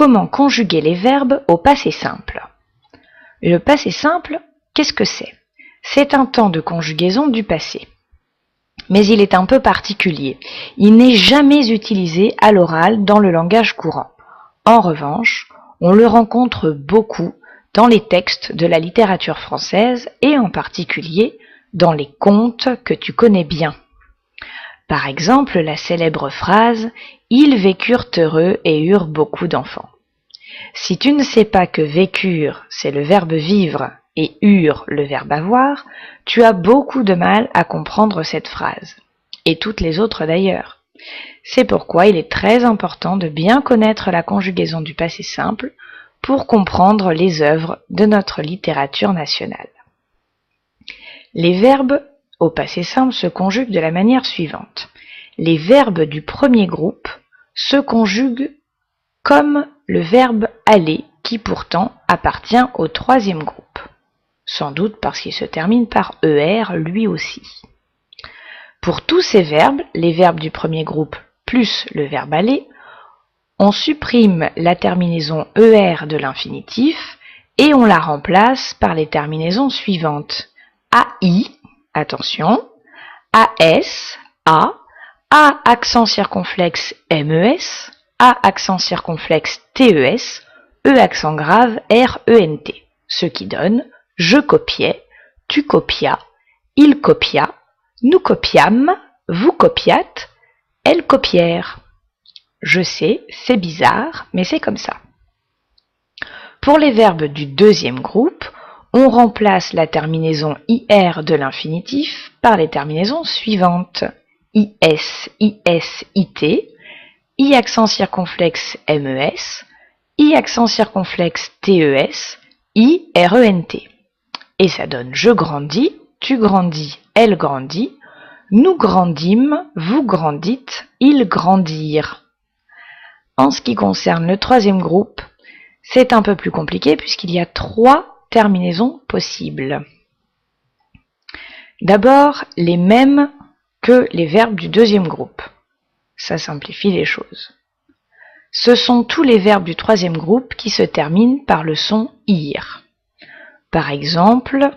comment conjuguer les verbes au passé simple. Le passé simple, qu'est-ce que c'est? C'est un temps de conjugaison du passé. Mais il est un peu particulier. Il n'est jamais utilisé à l'oral dans le langage courant. En revanche, on le rencontre beaucoup dans les textes de la littérature française et en particulier dans les contes que tu connais bien. Par exemple, la célèbre phrase « Ils vécurent heureux et eurent beaucoup d'enfants ». Si tu ne sais pas que vécure, c'est le verbe vivre et eurent le verbe avoir, tu as beaucoup de mal à comprendre cette phrase. Et toutes les autres d'ailleurs. C'est pourquoi il est très important de bien connaître la conjugaison du passé simple pour comprendre les œuvres de notre littérature nationale. Les verbes au passé simple se conjuguent de la manière suivante. Les verbes du premier groupe se conjuguent comme le verbe aller qui pourtant appartient au troisième groupe. Sans doute parce qu'il se termine par ER lui aussi. Pour tous ces verbes, les verbes du premier groupe plus le verbe aller, on supprime la terminaison ER de l'infinitif et on la remplace par les terminaisons suivantes. AI, attention, AS, A accent circonflexe MES, A accent circonflexe TES, E accent grave RENT, ce qui donne je copiais, tu copias, il copia, nous copiâmes, vous copiâtes, elles copièrent. Je sais, c'est bizarre, mais c'est comme ça. Pour les verbes du deuxième groupe, on remplace la terminaison IR de l'infinitif par les terminaisons suivantes. IS, IS, IT, I accent circonflexe MES, I accent circonflexe TES, I RENT. Et ça donne je grandis, tu grandis, elle grandit, nous grandîmes, vous grandîtes, ils grandirent. En ce qui concerne le troisième groupe, c'est un peu plus compliqué puisqu'il y a 3 terminaisons possibles. D'abord, les mêmes que les verbes du deuxième groupe. Ça simplifie les choses. Ce sont tous les verbes du troisième groupe qui se terminent par le son ir. Par exemple,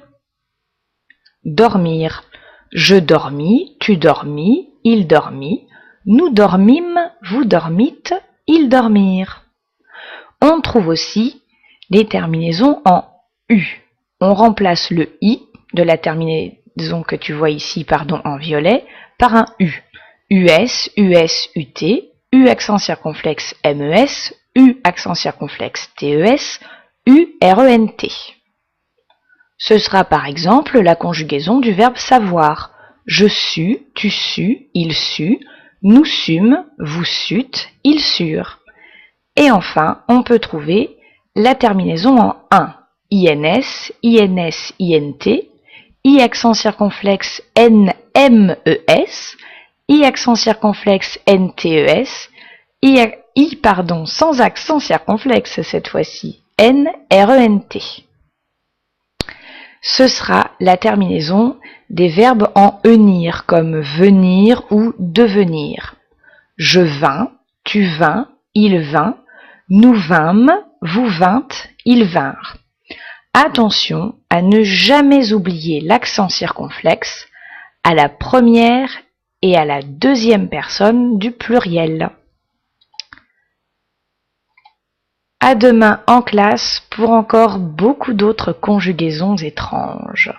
dormir. Je dormis, tu dormis, il dormit, nous dormîmes, vous dormîtes, ils dormirent. On trouve aussi les terminaisons en U. On remplace le I de la terminaison que tu vois ici, en violet, par un U. US, US, UT, U accent circonflexe MES, U accent circonflexe TES, U RENT. Ce sera par exemple la conjugaison du verbe savoir. Je sus, tu sus, il sut, nous sûmes, vous sûtes, ils surent. Et enfin, on peut trouver la terminaison en un. INS, INS, INT, I accent circonflexe NMES, I accent circonflexe NTES, I sans accent circonflexe cette fois-ci, NRENT. Ce sera la terminaison des verbes en enir comme venir ou devenir. Je vins, tu vins, il vint, nous vînmes, vous vîntes, ils vinrent. Attention à ne jamais oublier l'accent circonflexe à la première et à la deuxième personne du pluriel. À demain en classe pour encore beaucoup d'autres conjugaisons étranges.